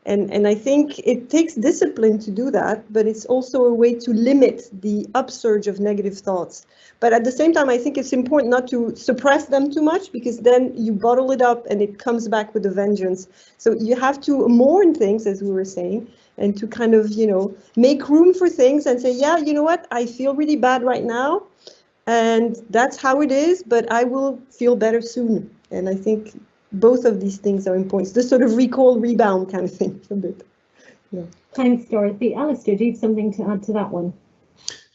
S5: And I think it takes discipline to do that, but it's also a way to limit the upsurge of negative thoughts. But at the same time, I think it's important not to suppress them too much, because then you bottle it up and it comes back with a vengeance. So you have to mourn things, as we were saying, and to kind of, you know, make room for things and say, yeah, you know what, I feel really bad right now, and that's how it is, but I will feel better soon. And I think both of these things are important. This sort of recall, rebound kind of thing. A bit. Yeah.
S1: Thanks, Dorothee. Alistair, do you have something to add to that one?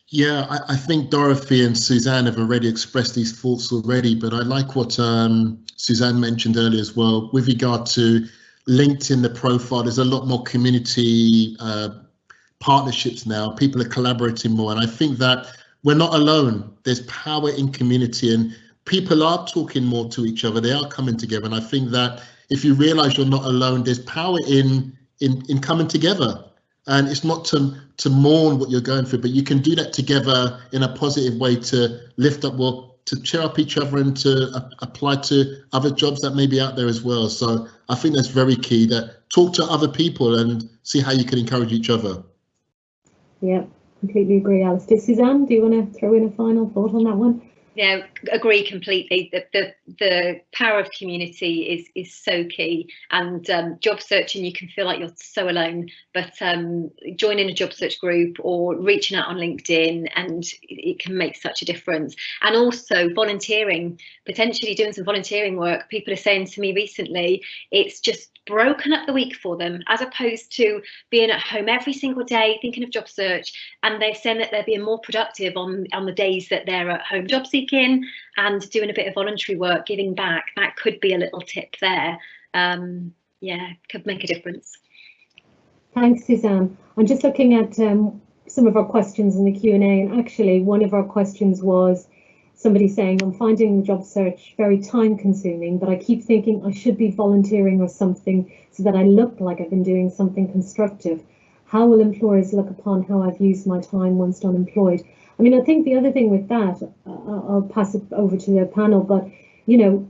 S2: Yeah, I think Dorothee and Suzanne have already expressed these thoughts already, but I like what Suzanne mentioned earlier as well. With regard to LinkedIn, the profile, there's a lot more community partnerships now. People are collaborating more, and I think that we're not alone. There's power in community, and people are talking more to each other. They are coming together, and I think that if you realize you're not alone, there's power in coming together. And it's not to mourn what you're going through, but you can do that together in a positive way to lift up, well, to cheer up each other and to apply to other jobs that may be out there as well. So I think that's very key, that talk to other people and see how you can encourage each other.
S1: Yeah, completely agree, Alistair. Suzanne, do you want to throw in a final thought on that one?
S3: Yeah, agree completely. The power of community is so key, and job searching, you can feel like you're so alone, but joining a job search group or reaching out on LinkedIn, and it can make such a difference. And also volunteering, potentially doing some volunteering work. People are saying to me recently, it's just broken up the week for them, as opposed to being at home every single day thinking of job search, and they're saying that they're being more productive on the days that they're at home job seeking and doing a bit of voluntary work, giving back. That could be a little tip there. Yeah, could make a difference.
S1: Thanks, Suzanne. I'm just looking at some of our questions in the Q&A, and actually one of our questions was somebody saying, I'm finding the job search very time consuming, but I keep thinking I should be volunteering or something so that I look like I've been doing something constructive. How will employers look upon how I've used my time once unemployed? I mean, I think the other thing with that, I'll pass it over to the panel, but, you know,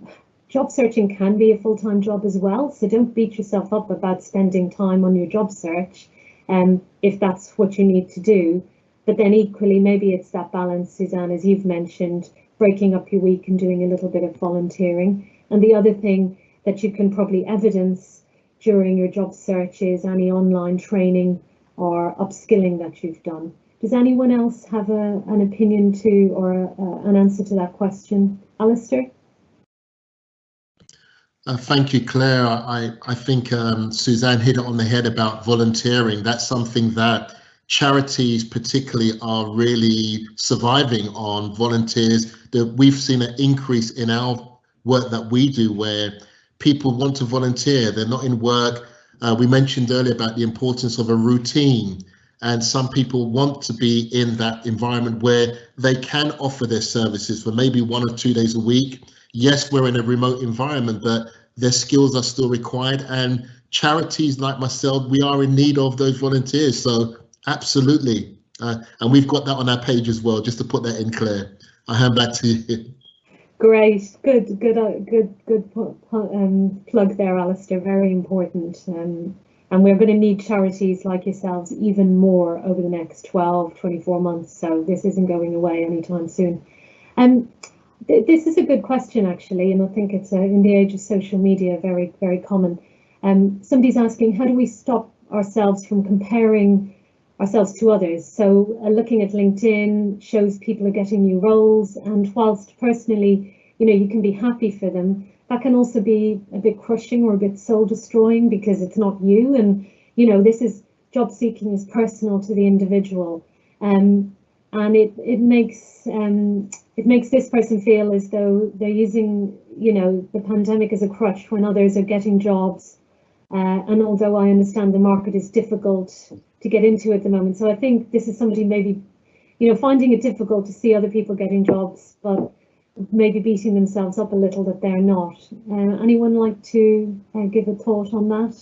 S1: job searching can be a full-time job as well. So don't beat yourself up about spending time on your job search, if that's what you need to do. But then equally, maybe it's that balance, Suzanne, as you've mentioned, breaking up your week and doing a little bit of volunteering. And the other thing that you can probably evidence during your job search is any online training or upskilling that you've done. Does anyone else have an opinion to or an answer to that question? Alistair?
S2: Thank you, Claire. I think Suzanne hit it on the head about volunteering. That's something that charities particularly are really surviving on, volunteers. That we've seen an increase in our work that we do where people want to volunteer. They're not in work. We mentioned earlier about the importance of a routine, and some people want to be in that environment where they can offer their services for maybe 1 or 2 days a week. Yes, we're in a remote environment, but their skills are still required, and charities like myself, we are in need of those volunteers. So absolutely, and we've got that on our page as well, just to put that in, Claire. I'll hand back to you.
S1: Great, good plug there, Alistair. Very important, and we're going to need charities like yourselves even more over the next 12, 24 months. So this isn't going away anytime soon. This is a good question, actually, and I think it's in the age of social media, very, very common. Somebody's asking, how do we stop ourselves from comparing ourselves to others? So looking at LinkedIn shows people are getting new roles, and whilst personally, you can be happy for them, that can also be a bit crushing or a bit soul destroying because it's not you. And, this is job seeking is personal to the individual. And it makes this person feel as though they're using, the pandemic as a crutch when others are getting jobs. And although I understand the market is difficult to get into at the moment, so I think this is somebody maybe, finding it difficult to see other people getting jobs, but maybe beating themselves up a little that they're not. Anyone like to give a thought on that?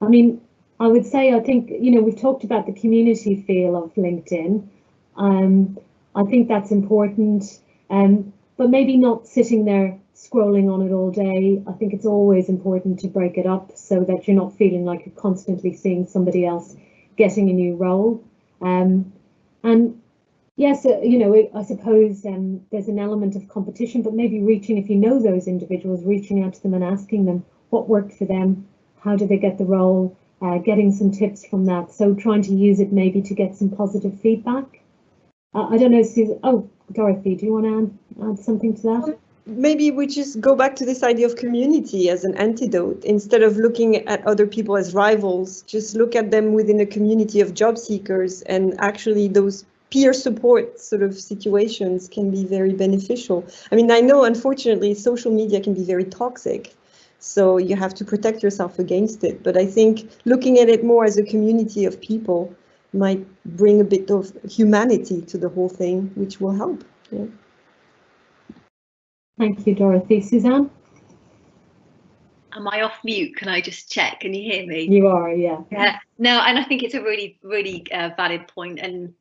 S1: I mean, I would say, I think, we've talked about the community feel of LinkedIn. I think that's important, but maybe not sitting there scrolling on it all day. I think it's always important to break it up so that you're not feeling like you're constantly seeing somebody else getting a new role. And yes, I suppose there's an element of competition, but maybe if you know those individuals, reaching out to them and asking them what worked for them, how did they get the role, getting some tips from that. So trying to use it maybe to get some positive feedback. I don't know, Susan. Oh, Dorothee, do you want to add something to that?
S5: Maybe we just go back to this idea of community as an antidote. Instead of looking at other people as rivals, just look at them within a community of job seekers, and actually those peer support sort of situations can be very beneficial. I mean, I know, unfortunately, social media can be very toxic, so you have to protect yourself against it. But I think looking at it more as a community of people might bring a bit of humanity to the whole thing, which will help. Yeah.
S1: Thank you, Dorothee. Suzanne?
S3: Am I off mute? Can I just check? Can you hear me?
S1: You are, yeah.
S3: Yeah. No, and I think it's a really, really valid point. And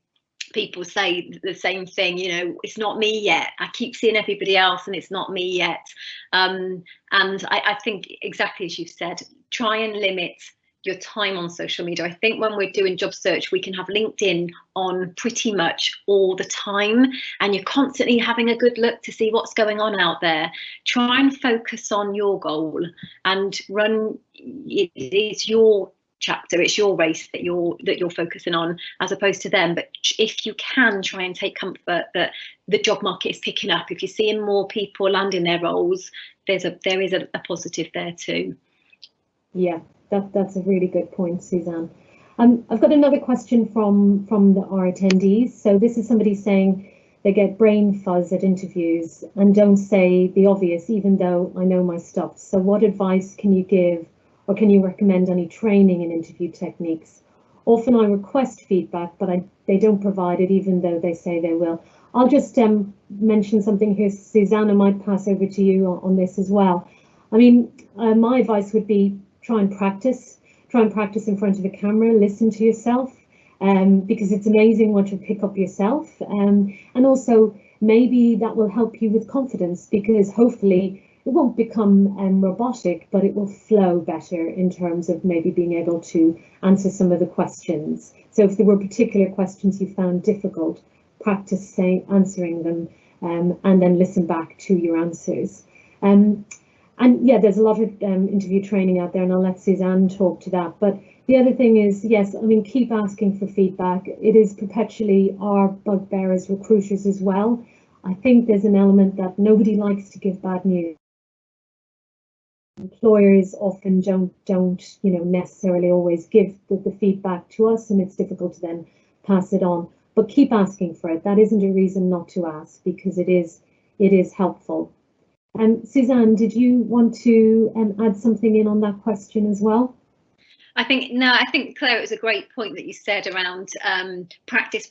S3: people say the same thing, it's not me yet. I keep seeing everybody else and it's not me yet. And I think exactly as you've said, try and limit your time on social media. I think when we're doing job search, we can have LinkedIn on pretty much all the time, and you're constantly having a good look to see what's going on out there. Try and focus on your goal and run. It's your chapter, it's your race that you're focusing on, as opposed to them. But if you can, try and take comfort that the job market is picking up. If you're seeing more people landing their roles, there is a positive there too.
S1: Yeah, that's a really good point, Suzanne. I've got another question from our attendees. So this is somebody saying they get brain fuzz at interviews and don't say the obvious, even though I know my stuff. So what advice can you give, or can you recommend any training in interview techniques? Often I request feedback, but they don't provide it, even though they say they will. I'll just mention something here. Suzanne, I might pass over to you on this as well. I mean, my advice would be try and practice in front of a camera, listen to yourself, because it's amazing what you pick up yourself. And also maybe that will help you with confidence, because hopefully it won't become robotic, but it will flow better in terms of maybe being able to answer some of the questions. So if there were particular questions you found difficult, practice answering them, and then listen back to your answers. And yeah, there's a lot of interview training out there, and I'll let Suzanne talk to that. But the other thing is, yes, I mean, keep asking for feedback. It is perpetually our bugbear as recruiters as well. I think there's an element that nobody likes to give bad news. Employers often don't necessarily always give the feedback to us, and it's difficult to then pass it on. But keep asking for it. That isn't a reason not to ask, because it is helpful. Suzanne, did you want to add something in on that question as well?
S3: I think Claire, it was a great point that you said around practice,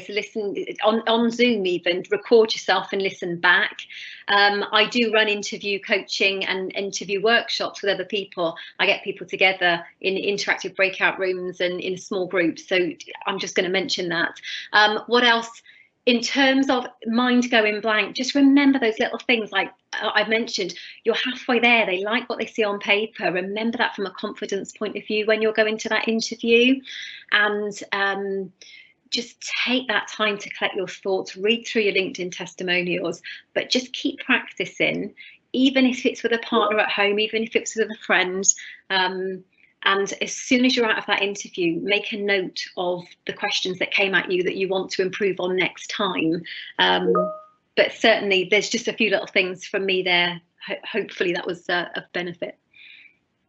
S3: listen on Zoom, even record yourself and listen back. I do run interview coaching and interview workshops with other people. I get people together in interactive breakout rooms and in small groups. So I'm just going to mention that. What else? In terms of mind going blank, just remember those little things like I've mentioned, you're halfway there. They like what they see on paper. Remember that from a confidence point of view when you're going to that interview, and just take that time to collect your thoughts, read through your LinkedIn testimonials, but just keep practicing, even if it's with a partner at home, even if it's with a friend. And as soon as you're out of that interview, make a note of the questions that came at you that you want to improve on next time. But certainly there's just a few little things from me there. Hopefully that was of benefit.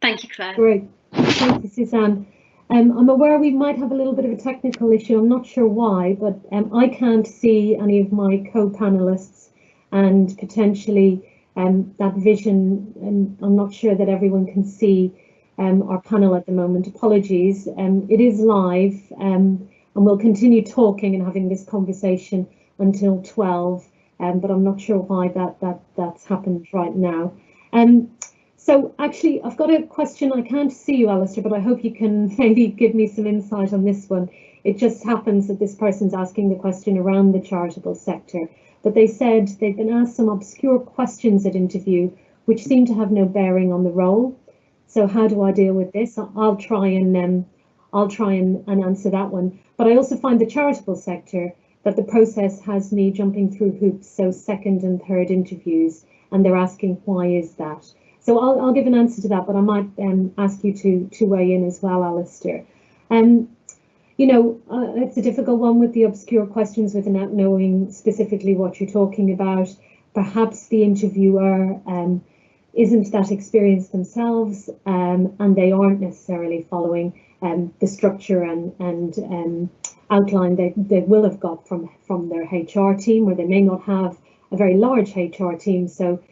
S3: Thank you, Claire.
S1: Great. Thank you, Suzanne. I'm aware we might have a little bit of a technical issue. I'm not sure why, but I can't see any of my co-panelists, and potentially that vision, and I'm not sure that everyone can see our panel at the moment. Apologies. It is live, and we'll continue talking and having this conversation until 12, but I'm not sure why that's happened right now. So actually, I've got a question. I can't see you, Alistair, but I hope you can maybe give me some insight on this one. It just happens that this person's asking the question around the charitable sector, but they said they've been asked some obscure questions at interview which seem to have no bearing on the role. So how do I deal with this? I'll try and answer that one. But I also find the charitable sector that the process has me jumping through hoops, so second and third interviews, and they're asking why is that? So I'll give an answer to that, but I might ask you to weigh in as well, Alistair. You know, it's a difficult one with the obscure questions without knowing specifically what you're talking about. Perhaps the interviewer isn't that experienced themselves, and they aren't necessarily following the structure and outline they will have got from their HR team, or they may not have a very large HR team. So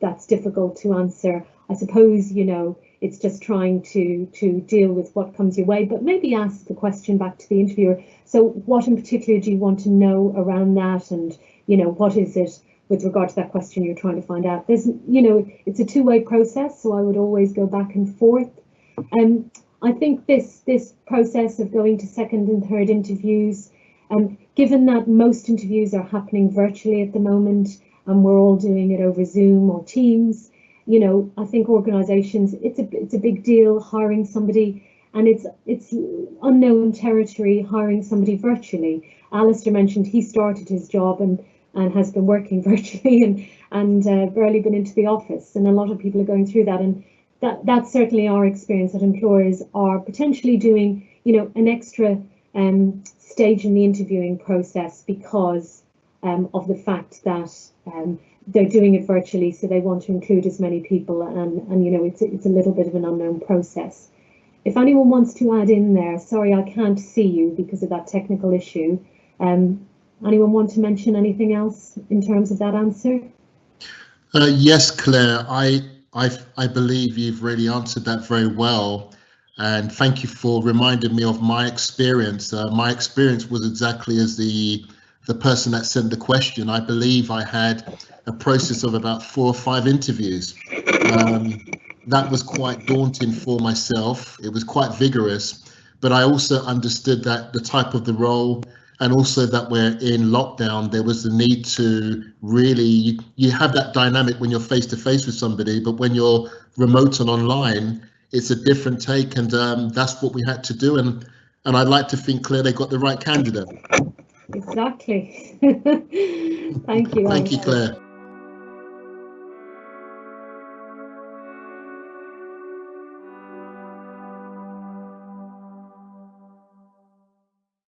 S1: that's difficult to answer. I suppose, you know, it's just trying to deal with what comes your way, but maybe ask the question back to the interviewer. So what in particular do you want to know around that? And, you know, what is it with regard to that question you're trying to find out? There's, you know, it's a two-way process, so I would always go back and forth. I think this process of going to second and third interviews, given that most interviews are happening virtually at the moment, and we're all doing it over Zoom or Teams, you know, I think organisations, it's a big deal hiring somebody, and it's unknown territory hiring somebody virtually. Alistair mentioned he started his job and has been working virtually and barely been into the office, and a lot of people are going through that, and that's certainly our experience, that employers are potentially doing, you know, an extra stage in the interviewing process because of the fact that they're doing it virtually, so they want to include as many people, and you know, it's a little bit of an unknown process. If anyone wants to add in there, sorry I can't see you because of that technical issue. Anyone want to mention anything else in terms of that answer?
S2: Yes, Claire, I believe you've really answered that very well, and thank you for reminding me of my experience. My experience was exactly as the person that sent the question. I believe I had a process of about 4 or 5 interviews. That was quite daunting for myself. It was quite vigorous, but I also understood that the type of the role, and also that we're in lockdown, there was the need to really, you have that dynamic when you're face to face with somebody, but when you're remote and online, it's a different take, and that's what we had to do. And I'd like to think, Claire, they got the right candidate.
S1: Exactly. Thank you.
S2: Thank you, Claire.